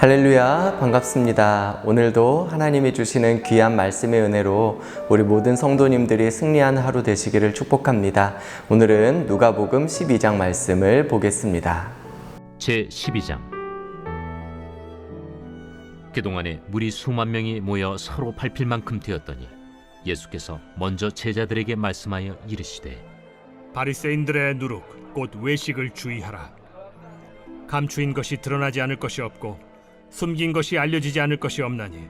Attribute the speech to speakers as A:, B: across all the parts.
A: 할렐루야, 반갑습니다. 오늘도 하나님이 주시는 귀한 말씀의 은혜로 우리 모든 성도님들이 승리한 하루 되시기를 축복합니다. 오늘은 누가복음 12장 말씀을 보겠습니다.
B: 제 12장. 그동안에 무리 수만 명이 모여 서로 밟힐 만큼 되었더니 예수께서 먼저 제자들에게 말씀하여 이르시되,
C: 바리새인들의 누룩 곧 외식을 주의하라. 감추인 것이 드러나지 않을 것이 없고 숨긴 것이 알려지지 않을 것이 없나니,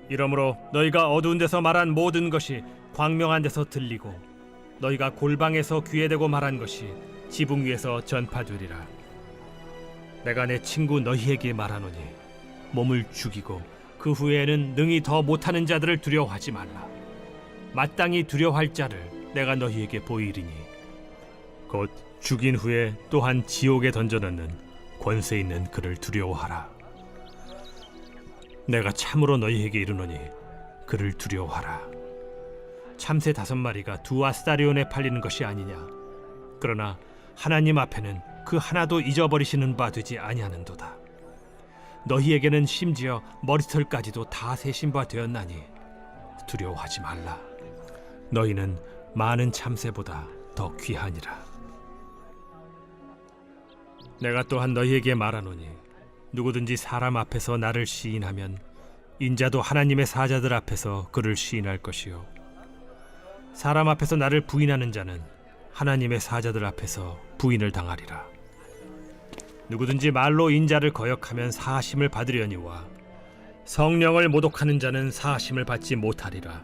C: 이러므로 너희가 어두운 데서 말한 모든 것이 광명한 데서 들리고 너희가 골방에서 귀에 대고 말한 것이 지붕 위에서 전파되리라. 내가 내 친구 너희에게 말하노니 몸을 죽이고 그 후에는 능히 더 못하는 자들을 두려워하지 말라. 마땅히 두려워할 자를 내가 너희에게 보이리니 곧 죽인 후에 또한 지옥에 던져넣는 권세 있는 그를 두려워하라. 내가 참으로 너희에게 이르노니 그를 두려워하라. 참새 5마리가 2아스타리온에 팔리는 것이 아니냐. 그러나 하나님 앞에는 그 하나도 잊어버리시는 바 되지 아니하는도다. 너희에게는 심지어 머리털까지도 다 세신 바 되었나니 두려워하지 말라. 너희는 많은 참새보다 더 귀하니라. 내가 또한 너희에게 말하노니 누구든지 사람 앞에서 나를 시인하면 인자도 하나님의 사자들 앞에서 그를 시인할 것이요, 사람 앞에서 나를 부인하는 자는 하나님의 사자들 앞에서 부인을 당하리라. 누구든지 말로 인자를 거역하면 사하심을 받으려니와 성령을 모독하는 자는 사하심을 받지 못하리라.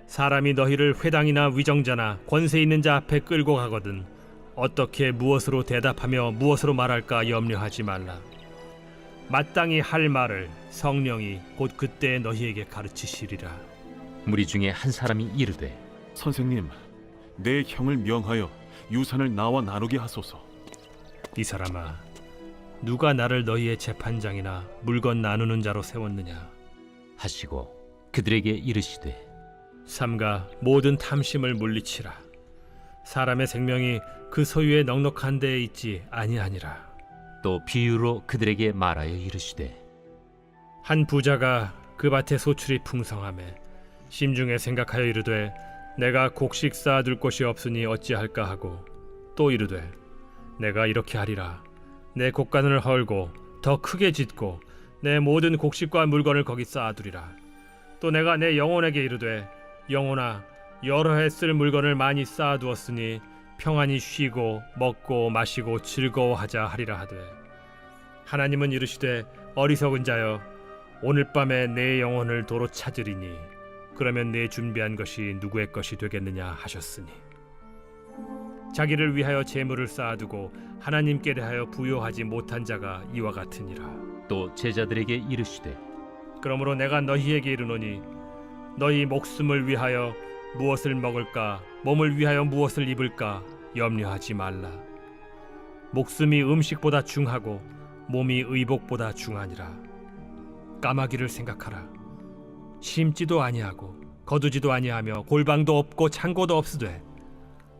C: 사람이 너희를 회당이나 위정자나 권세 있는 자 앞에 끌고 가거든 어떻게 무엇으로 대답하며 무엇으로 말할까 염려하지 말라. 마땅히 할 말을 성령이 곧 그때 너희에게 가르치시리라.
B: 무리 중에 한 사람이 이르되,
D: 선생님, 내 형을 명하여 유산을 나와 나누게 하소서.
C: 이 사람아, 누가 나를 너희의 재판장이나 물건 나누는 자로 세웠느냐
B: 하시고 그들에게 이르시되,
C: 삼가 모든 탐심을 물리치라. 사람의 생명이 그 소유의 넉넉한 데에 있지 아니하니라.
B: 또 비유로 그들에게 말하여 이르시되,
C: 한 부자가 그 밭에 소출이 풍성하매 심중에 생각하여 이르되 내가 곡식 쌓아둘 곳이 없으니 어찌할까 하고, 또 이르되 내가 이렇게 하리라. 내 곡간을 헐고 더 크게 짓고 내 모든 곡식과 물건을 거기 쌓아두리라. 또 내가 내 영혼에게 이르되 영혼아, 여러 해 쓸 물건을 많이 쌓아두었으니 평안히 쉬고 먹고 마시고 즐거워하자 하리라 하되, 하나님은 이르시되 어리석은 자여, 오늘 밤에 내 영혼을 도로 찾으리니 그러면 내 준비한 것이 누구의 것이 되겠느냐 하셨으니, 자기를 위하여 재물을 쌓아두고 하나님께 대하여 부요하지 못한 자가 이와 같으니라.
B: 또 제자들에게 이르시되,
C: 그러므로 내가 너희에게 이르노니 너희 목숨을 위하여 무엇을 먹을까, 몸을 위하여 무엇을 입을까 염려하지 말라. 목숨이 음식보다 중하고 몸이 의복보다 중하니라. 까마귀를 생각하라. 심지도 아니하고 거두지도 아니하며 골방도 없고 창고도 없으되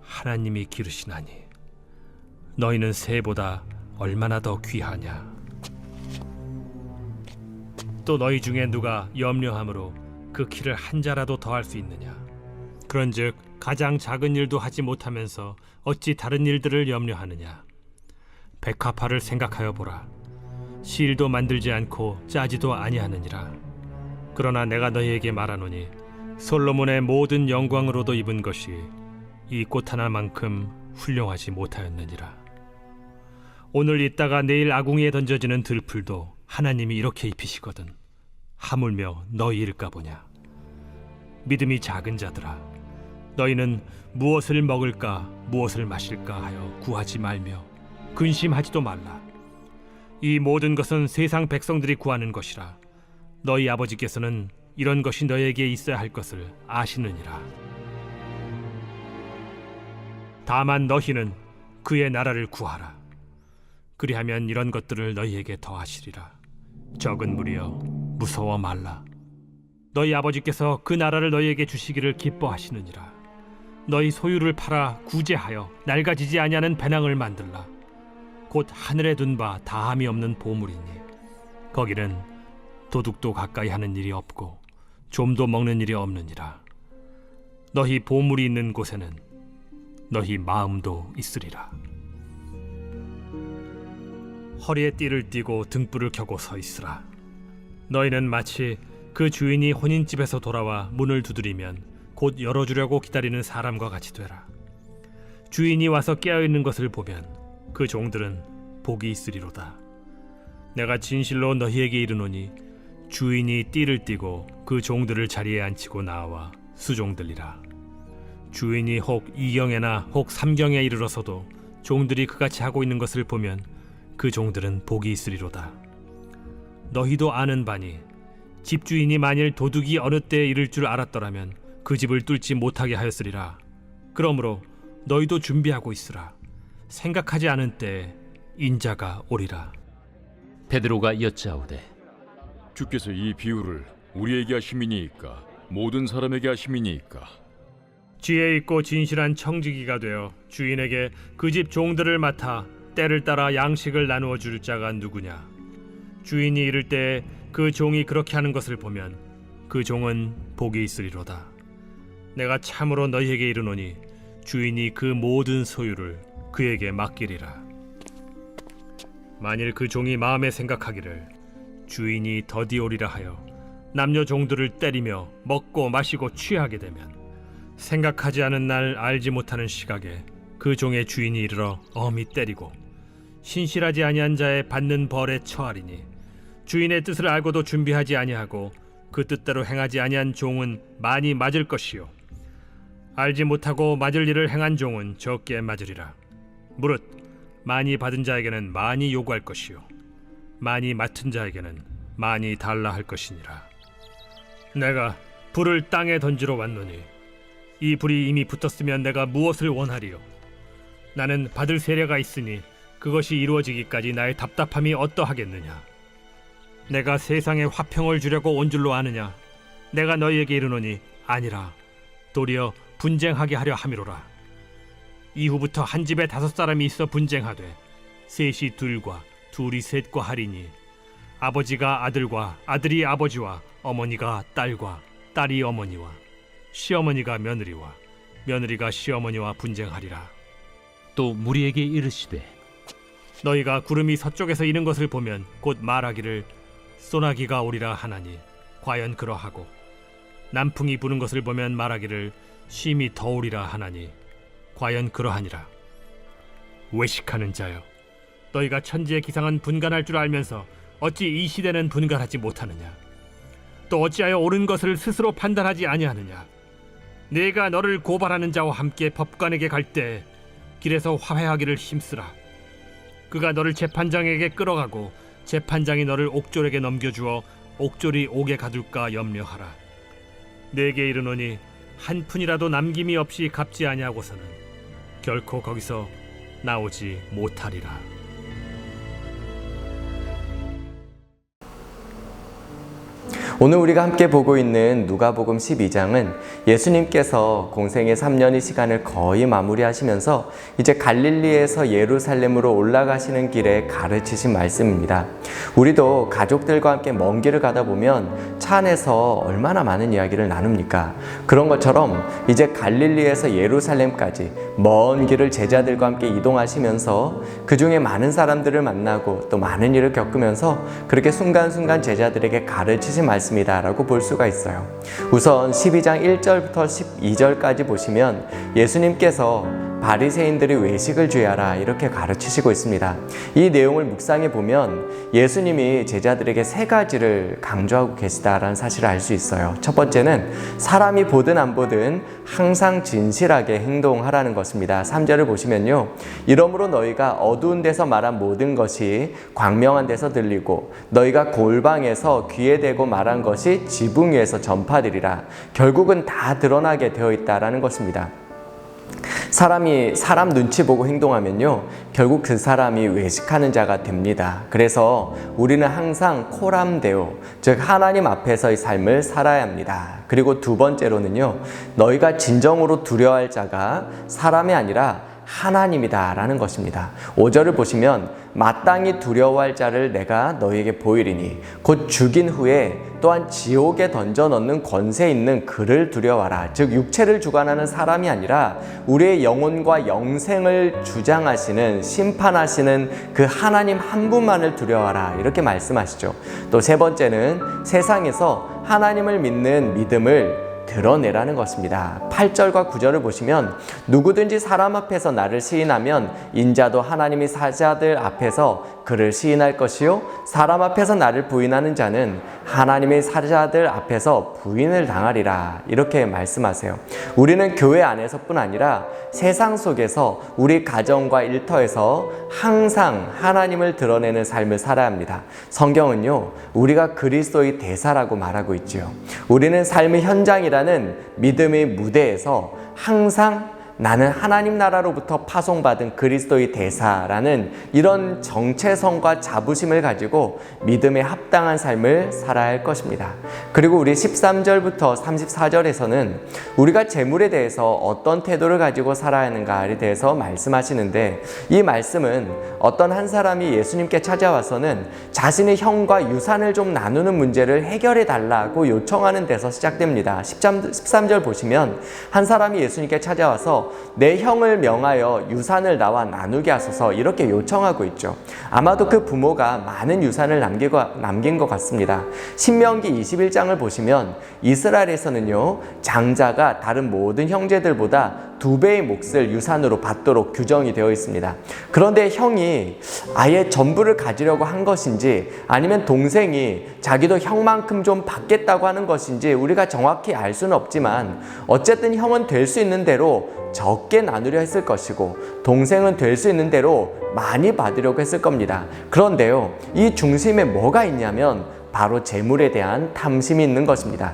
C: 하나님이 기르시나니 너희는 새보다 얼마나 더 귀하냐. 또 너희 중에 누가 염려함으로 그 키를 한 자라도 더할 수 있느냐. 그런즉 가장 작은 일도 하지 못하면서 어찌 다른 일들을 염려하느냐. 백합화를 생각하여 보라. 실도 만들지 않고 짜지도 아니하느니라. 그러나 내가 너희에게 말하노니 솔로몬의 모든 영광으로도 입은 것이 이 꽃 하나만큼 훌륭하지 못하였느니라. 오늘 있다가 내일 아궁이에 던져지는 들풀도 하나님이 이렇게 입히시거든 하물며 너희일까 보냐. 믿음이 작은 자들아, 너희는 무엇을 먹을까 무엇을 마실까 하여 구하지 말며 근심하지도 말라. 이 모든 것은 세상 백성들이 구하는 것이라. 너희 아버지께서는 이런 것이 너희에게 있어야 할 것을 아시느니라. 다만 너희는 그의 나라를 구하라. 그리하면 이런 것들을 너희에게 더하시리라. 적은 무리여, 무서워 말라. 너희 아버지께서 그 나라를 너희에게 주시기를 기뻐하시느니라. 너희 소유를 팔아 구제하여 낡아지지 아니하는 배낭을 만들라. 곧 하늘에 둔 바 다함이 없는 보물이니 거기는 도둑도 가까이 하는 일이 없고 좀도 먹는 일이 없느니라. 너희 보물이 있는 곳에는 너희 마음도 있으리라. 허리에 띠를 띠고 등불을 켜고 서 있으라. 너희는 마치 그 주인이 혼인집에서 돌아와 문을 두드리면 곧 열어주려고 기다리는 사람과 같이 되라. 주인이 와서 깨어있는 것을 보면 그 종들은 복이 있으리로다. 내가 진실로 너희에게 이르노니 주인이 띠를 띠고 그 종들을 자리에 앉히고 나와 수종들리라. 주인이 혹 2경에나 혹 3경에 이르러서도 종들이 그같이 하고 있는 것을 보면 그 종들은 복이 있으리로다. 너희도 아는 바니 집주인이 만일 도둑이 어느 때에 이를 줄 알았더라면 그 집을 뚫지 못하게 하였으리라. 그러므로 너희도 준비하고 있으라. 생각하지 않은 때에 인자가 오리라.
B: 베드로가 여짜오되
E: 주께서 이 비유를 우리에게 하심이니이까 모든 사람에게 하심이니이까?
C: 지혜 있고 진실한 청지기가 되어 주인에게 그 집 종들을 맡아 때를 따라 양식을 나누어 줄 자가 누구냐? 주인이 이를 때에 그 종이 그렇게 하는 것을 보면 그 종은 복이 있으리로다. 내가 참으로 너희에게 이르노니 주인이 그 모든 소유를 그에게 맡기리라. 만일 그 종이 마음에 생각하기를 주인이 더디 오리라 하여 남녀 종들을 때리며 먹고 마시고 취하게 되면 생각하지 않은 날 알지 못하는 시각에 그 종의 주인이 이르러 엄히 때리고 신실하지 아니한 자의 받는 벌에 처하리니 주인의 뜻을 알고도 준비하지 아니하고 그 뜻대로 행하지 아니한 종은 많이 맞을 것이요 알지 못하고 맞을 일을 행한 종은 적게 맞으리라. 무릇 많이 받은 자에게는 많이 요구할 것이요 많이 맡은 자에게는 많이 달라 할 것이니라. 내가 불을 땅에 던지러 왔노니 이 불이 이미 붙었으면 내가 무엇을 원하리요? 나는 받을 세례가 있으니 그것이 이루어지기까지 나의 답답함이 어떠하겠느냐? 내가 세상에 화평을 주려고 온 줄로 아느냐? 내가 너희에게 이르노니 아니라 도리어 분쟁하게 하려 함이로라. 이후부터 한 집에 5사람이 있어 분쟁하되 셋이 둘과 둘이 셋과 하리니 아버지가 아들과 아들이 아버지와 어머니가 딸과 딸이 어머니와 시어머니가 며느리와 며느리가 시어머니와 분쟁하리라.
B: 또 무리에게 이르시되
C: 너희가 구름이 서쪽에서 이는 것을 보면 곧 말하기를 소나기가 오리라 하나니 과연 그러하고 남풍이 부는 것을 보면 말하기를 심히 더우리라 하나니 과연 그러하니라. 외식하는 자여, 너희가 천지의 기상은 분간할 줄 알면서 어찌 이 시대는 분간하지 못하느냐? 또 어찌하여 옳은 것을 스스로 판단하지 아니하느냐? 내가 너를 고발하는 자와 함께 법관에게 갈 때 길에서 화해하기를 힘쓰라. 그가 너를 재판장에게 끌어가고 재판장이 너를 옥졸에게 넘겨주어 옥졸이 옥에 가둘까 염려하라. 내게 이르노니 한 푼이라도 남김이 없이 갚지 아니하고서는 결코 거기서 나오지 못하리라.
A: 오늘 우리가 함께 보고 있는 누가복음 12장은 예수님께서 공생의 3년의 시간을 거의 마무리하시면서 이제 갈릴리에서 예루살렘으로 올라가시는 길에 가르치신 말씀입니다. 우리도 가족들과 함께 먼 길을 가다 보면 차 안에서 얼마나 많은 이야기를 나눕니까? 그런 것처럼 이제 갈릴리에서 예루살렘까지 먼 길을 제자들과 함께 이동하시면서 그 중에 많은 사람들을 만나고 또 많은 일을 겪으면서 그렇게 순간순간 제자들에게 가르치신 말씀이다라고 볼 수가 있어요. 우선 12장 1절부터 12절까지 보시면 예수님께서 바리새인들이 외식을 죄하라 이렇게 가르치시고 있습니다. 이 내용을 묵상해 보면 예수님이 제자들에게 3가지를 강조하고 계시다라는 사실을 알 수 있어요. 첫 번째는 사람이 보든 안 보든 항상 진실하게 행동하라는 것입니다. 3절을 보시면요, 이러므로 너희가 어두운 데서 말한 모든 것이 광명한 데서 들리고 너희가 골방에서 귀에 대고 말한 것이 지붕 위에서 전파되리라. 결국은 다 드러나게 되어 있다라는 것입니다. 사람이 사람 눈치 보고 행동하면요, 결국 그 사람이 외식하는 자가 됩니다. 그래서 우리는 항상 코람데오, 즉 하나님 앞에서의 삶을 살아야 합니다. 그리고 두 번째로는요, 너희가 진정으로 두려워할 자가 사람이 아니라 하나님이다라는 것입니다. 5절을 보시면 마땅히 두려워할 자를 내가 너희에게 보이리니 곧 죽인 후에 또한 지옥에 던져 넣는 권세 있는 그를 두려워하라. 즉 육체를 주관하는 사람이 아니라 우리의 영혼과 영생을 주장하시는 심판하시는 그 하나님 한 분만을 두려워하라. 이렇게 말씀하시죠. 또 세 번째는 세상에서 하나님을 믿는 믿음을 드러내라는 것입니다. 8절과 9절을 보시면 누구든지 사람 앞에서 나를 시인하면 인자도 하나님이 사자들 앞에서 그를 시인할 것이요 사람 앞에서 나를 부인하는 자는 하나님의 사자들 앞에서 부인을 당하리라. 이렇게 말씀하세요. 우리는 교회 안에서뿐 아니라 세상 속에서 우리 가정과 일터에서 항상 하나님을 드러내는 삶을 살아야 합니다. 성경은요, 우리가 그리스도의 대사라고 말하고 있지요. 우리는 삶의 현장이라는 믿음의 무대에서 항상 나는 하나님 나라로부터 파송받은 그리스도의 대사라는 이런 정체성과 자부심을 가지고 믿음에 합당한 삶을 살아야 할 것입니다. 그리고 우리 13절부터 34절에서는 우리가 재물에 대해서 어떤 태도를 가지고 살아야 하는가에 대해서 말씀하시는데, 이 말씀은 어떤 한 사람이 예수님께 찾아와서는 자신의 형과 유산을 좀 나누는 문제를 해결해 달라고 요청하는 데서 시작됩니다. 13절 보시면 한 사람이 예수님께 찾아와서 내 형을 명하여 유산을 나와 나누게 하소서 이렇게 요청하고 있죠. 아마도 그 부모가 많은 유산을 남긴 것 같습니다. 신명기 21장을 보시면 이스라엘에서는요, 장자가 다른 모든 형제들보다 2배의 몫을 유산으로 받도록 규정이 되어 있습니다. 그런데 형이 아예 전부를 가지려고 한 것인지 아니면 동생이 자기도 형만큼 좀 받겠다고 하는 것인지 우리가 정확히 알 수는 없지만 어쨌든 형은 될 수 있는 대로 적게 나누려 했을 것이고 동생은 될 수 있는 대로 많이 받으려고 했을 겁니다. 그런데요, 이 중심에 뭐가 있냐면 바로 재물에 대한 탐심이 있는 것입니다.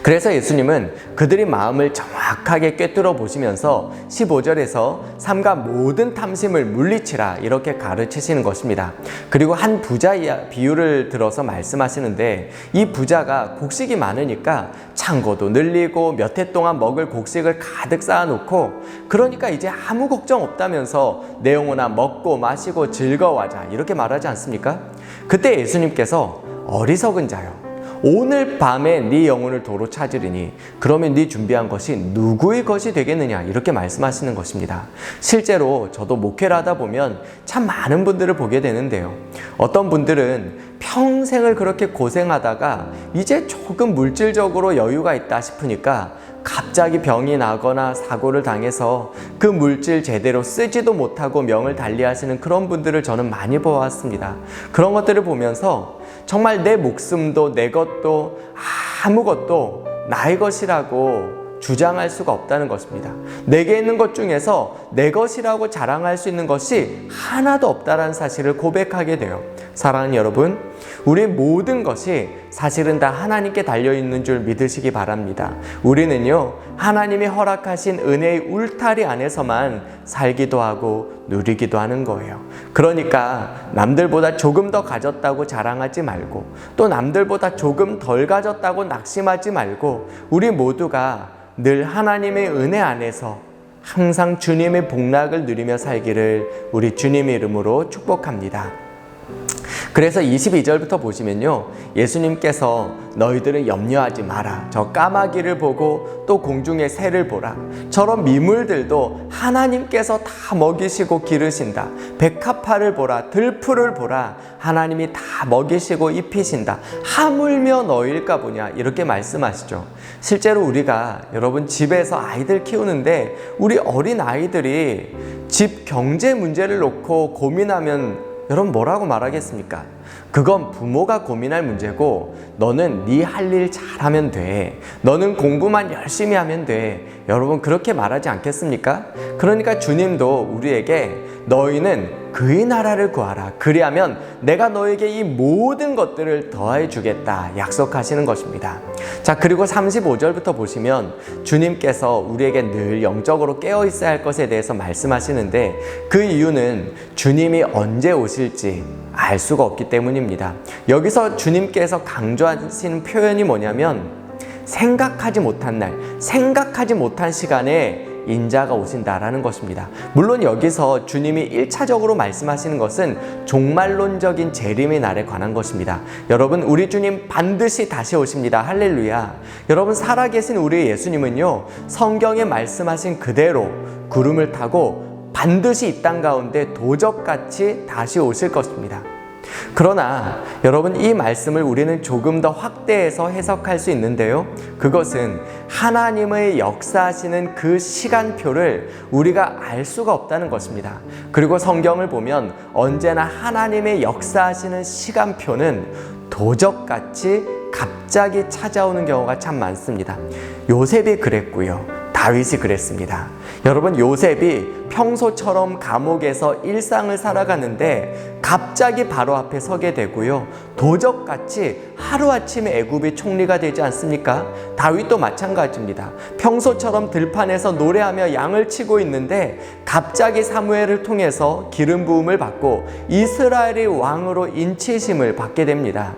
A: 그래서 예수님은 그들의 마음을 정확하게 꿰뚫어 보시면서 15절에서 삼가 모든 탐심을 물리치라 이렇게 가르치시는 것입니다. 그리고 한 부자 비유를 들어서 말씀하시는데, 이 부자가 곡식이 많으니까 창고도 늘리고 몇 해 동안 먹을 곡식을 가득 쌓아놓고, 그러니까 이제 아무 걱정 없다면서 내 영혼아 먹고 마시고 즐거워하자 이렇게 말하지 않습니까? 그때 예수님께서 어리석은 자요, 오늘 밤에 네 영혼을 도로 찾으리니 그러면 네 준비한 것이 누구의 것이 되겠느냐 이렇게 말씀하시는 것입니다. 실제로 저도 목회를 하다 보면 참 많은 분들을 보게 되는데요, 어떤 분들은 평생을 그렇게 고생하다가 이제 조금 물질적으로 여유가 있다 싶으니까 갑자기 병이 나거나 사고를 당해서 그 물질 제대로 쓰지도 못하고 명을 달리하시는 그런 분들을 저는 많이 보았습니다. 그런 것들을 보면서 정말 내 목숨도 내 것도 아무것도 나의 것이라고 주장할 수가 없다는 것입니다. 내게 있는 것 중에서 내 것이라고 자랑할 수 있는 것이 하나도 없다는 사실을 고백하게 돼요. 사랑하는 여러분, 우리 모든 것이 사실은 다 하나님께 달려있는 줄 믿으시기 바랍니다. 우리는요, 하나님이 허락하신 은혜의 울타리 안에서만 살기도 하고 누리기도 하는 거예요. 그러니까 남들보다 조금 더 가졌다고 자랑하지 말고, 또 남들보다 조금 덜 가졌다고 낙심하지 말고, 우리 모두가 늘 하나님의 은혜 안에서 항상 주님의 복락을 누리며 살기를 우리 주님의 이름으로 축복합니다. 그래서 22절부터 보시면요, 예수님께서 너희들은 염려하지 마라, 저 까마귀를 보고 또 공중의 새를 보라, 저런 미물들도 하나님께서 다 먹이시고 기르신다. 백합화를 보라, 들풀을 보라, 하나님이 다 먹이시고 입히신다. 하물며 너희일까 보냐 이렇게 말씀하시죠. 실제로 우리가 여러분 집에서 아이들 키우는데 우리 어린 아이들이 집 경제 문제를 놓고 고민하면 여러분 뭐라고 말하겠습니까? 그건 부모가 고민할 문제고, 너는 네 할 일 잘하면 돼, 너는 공부만 열심히 하면 돼, 여러분 그렇게 말하지 않겠습니까? 그러니까 주님도 우리에게 너희는 그의 나라를 구하라, 그리하면 내가 너에게 이 모든 것들을 더해 주겠다 약속하시는 것입니다. 자, 그리고 35절부터 보시면 주님께서 우리에게 늘 영적으로 깨어 있어야 할 것에 대해서 말씀하시는데, 그 이유는 주님이 언제 오실지 알 수가 없기 때문입니다. 여기서 주님께서 강조하시는 표현이 뭐냐면, 생각하지 못한 날, 생각하지 못한 시간에 인자가 오신다라는 것입니다. 물론 여기서 주님이 1차적으로 말씀하시는 것은 종말론적인 재림의 날에 관한 것입니다. 여러분, 우리 주님 반드시 다시 오십니다. 할렐루야. 여러분, 살아계신 우리 예수님은요, 성경에 말씀하신 그대로 구름을 타고 반드시 이 땅 가운데 도적같이 다시 오실 것입니다. 그러나 여러분, 이 말씀을 우리는 조금 더 확대해서 해석할 수 있는데요, 그것은 하나님의 역사하시는 그 시간표를 우리가 알 수가 없다는 것입니다. 그리고 성경을 보면 언제나 하나님의 역사하시는 시간표는 도적같이 갑자기 찾아오는 경우가 참 많습니다. 요셉이 그랬고요, 다윗이 그랬습니다. 여러분, 요셉이 평소처럼 감옥에서 일상을 살아가는데 갑자기 바로 앞에 서게 되고요, 도적같이 하루아침에 애굽의 총리가 되지 않습니까? 다윗도 마찬가지입니다. 평소처럼 들판에서 노래하며 양을 치고 있는데 갑자기 사무엘을 통해서 기름 부음을 받고 이스라엘의 왕으로 인치심을 받게 됩니다.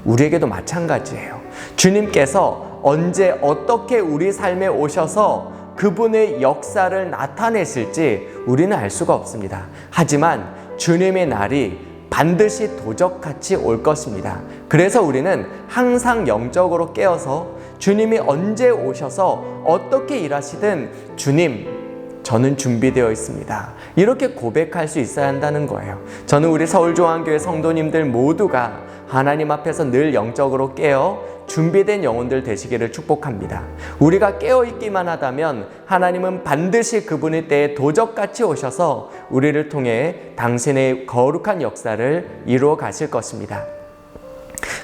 A: 우리에게도 마찬가지예요. 주님께서 언제 어떻게 우리 삶에 오셔서 그분의 역사를 나타내실지 우리는 알 수가 없습니다. 하지만 주님의 날이 반드시 도적같이 올 것입니다. 그래서 우리는 항상 영적으로 깨어서 주님이 언제 오셔서 어떻게 일하시든 주님, 저는 준비되어 있습니다, 이렇게 고백할 수 있어야 한다는 거예요. 저는 우리 서울중앙교회 성도님들 모두가 하나님 앞에서 늘 영적으로 깨어 준비된 영혼들 되시기를 축복합니다. 우리가 깨어있기만 하다면 하나님은 반드시 그분의 때에 도적같이 오셔서 우리를 통해 당신의 거룩한 역사를 이루어 가실 것입니다.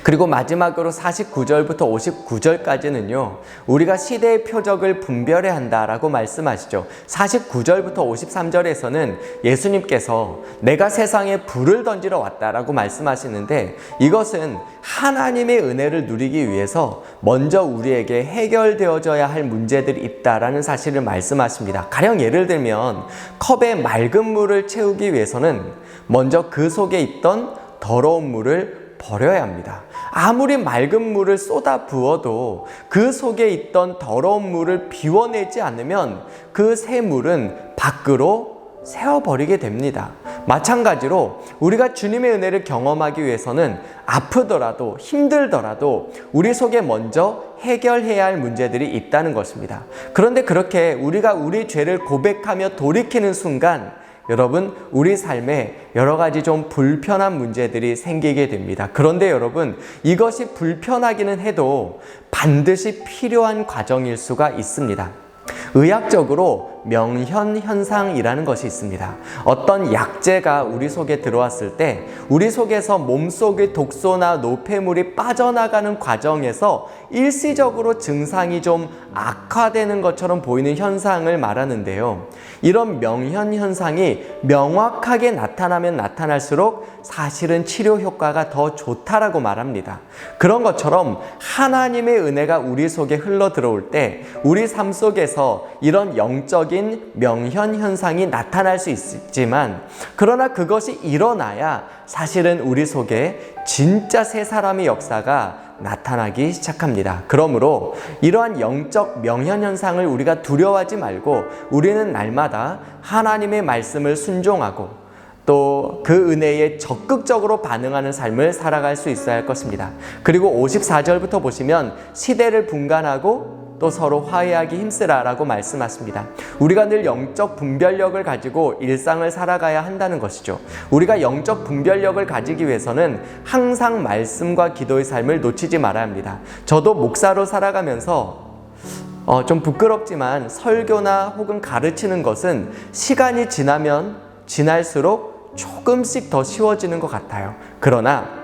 A: 그리고 마지막으로 49절부터 59절까지는요, 우리가 시대의 표적을 분별해야 한다라고 말씀하시죠. 49절부터 53절에서는 예수님께서 내가 세상에 불을 던지러 왔다라고 말씀하시는데, 이것은 하나님의 은혜를 누리기 위해서 먼저 우리에게 해결되어져야 할 문제들이 있다라는 사실을 말씀하십니다. 가령 예를 들면 컵에 맑은 물을 채우기 위해서는 먼저 그 속에 있던 더러운 물을 버려야 합니다. 아무리 맑은 물을 쏟아 부어도 그 속에 있던 더러운 물을 비워내지 않으면 그 새 물은 밖으로 새어버리게 됩니다. 마찬가지로 우리가 주님의 은혜를 경험하기 위해서는 아프더라도 힘들더라도 우리 속에 먼저 해결해야 할 문제들이 있다는 것입니다. 그런데 그렇게 우리가 우리 죄를 고백하며 돌이키는 순간 여러분, 우리 삶에 여러 가지 좀 불편한 문제들이 생기게 됩니다. 그런데 여러분, 이것이 불편하기는 해도 반드시 필요한 과정일 수가 있습니다. 의학적으로 명현현상이라는 것이 있습니다. 어떤 약재가 우리 속에 들어왔을 때 우리 속에서 몸속의 독소나 노폐물이 빠져나가는 과정에서 일시적으로 증상이 좀 악화되는 것처럼 보이는 현상을 말하는데요, 이런 명현현상이 명확하게 나타나면 나타날수록 사실은 치료 효과가 더 좋다라고 말합니다. 그런 것처럼 하나님의 은혜가 우리 속에 흘러 들어올 때 우리 삶 속에서 이런 영적인 명현현상이 나타날 수 있지만, 그러나 그것이 일어나야 사실은 우리 속에 진짜 새 사람의 역사가 나타나기 시작합니다. 그러므로 이러한 영적 명현현상을 우리가 두려워하지 말고 우리는 날마다 하나님의 말씀을 순종하고 또 그 은혜에 적극적으로 반응하는 삶을 살아갈 수 있어야 할 것입니다. 그리고 54절부터 보시면 시대를 분간하고 또 서로 화해하기 힘쓰라라고 말씀하십니다. 우리가 늘 영적 분별력을 가지고 일상을 살아가야 한다는 것이죠. 우리가 영적 분별력을 가지기 위해서는 항상 말씀과 기도의 삶을 놓치지 말아야 합니다. 저도 목사로 살아가면서 좀 부끄럽지만 설교나 혹은 가르치는 것은 시간이 지나면 지날수록 조금씩 더 쉬워지는 것 같아요. 그러나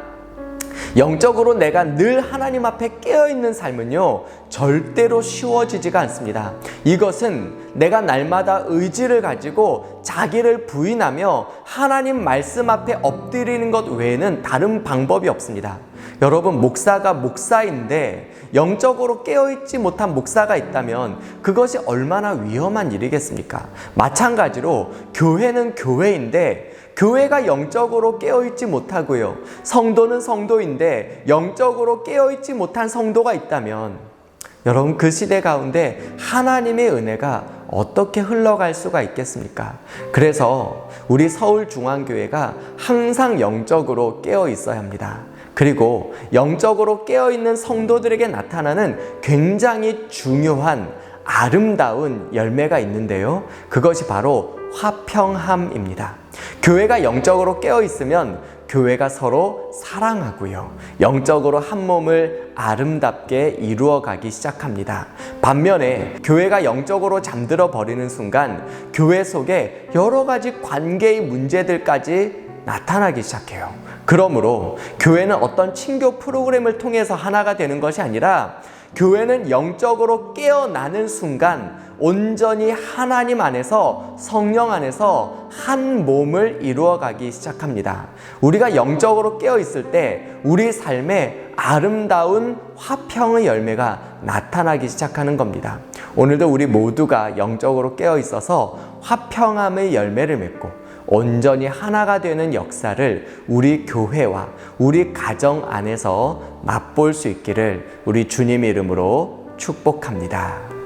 A: 영적으로 내가 늘 하나님 앞에 깨어있는 삶은요, 절대로 쉬워지지가 않습니다. 이것은 내가 날마다 의지를 가지고 자기를 부인하며 하나님 말씀 앞에 엎드리는 것 외에는 다른 방법이 없습니다. 여러분, 목사가 목사인데 영적으로 깨어있지 못한 목사가 있다면 그것이 얼마나 위험한 일이겠습니까? 마찬가지로 교회는 교회인데 교회가 영적으로 깨어있지 못하고요, 성도는 성도인데 영적으로 깨어있지 못한 성도가 있다면 여러분, 그 시대 가운데 하나님의 은혜가 어떻게 흘러갈 수가 있겠습니까? 그래서 우리 서울중앙교회가 항상 영적으로 깨어 있어야 합니다. 그리고 영적으로 깨어있는 성도들에게 나타나는 굉장히 중요한 아름다운 열매가 있는데요. 그것이 바로 화평함입니다. 교회가 영적으로 깨어있으면 교회가 서로 사랑하고요. 영적으로 한 몸을 아름답게 이루어가기 시작합니다. 반면에 교회가 영적으로 잠들어 버리는 순간 교회 속에 여러 가지 관계의 문제들까지 나타나기 시작해요. 그러므로 교회는 어떤 친교 프로그램을 통해서 하나가 되는 것이 아니라 교회는 영적으로 깨어나는 순간 온전히 하나님 안에서 성령 안에서 한 몸을 이루어가기 시작합니다. 우리가 영적으로 깨어 있을 때 우리 삶에 아름다운 화평의 열매가 나타나기 시작하는 겁니다. 오늘도 우리 모두가 영적으로 깨어 있어서 화평함의 열매를 맺고 온전히 하나가 되는 역사를 우리 교회와 우리 가정 안에서 맛볼 수 있기를 우리 주님의 이름으로 축복합니다.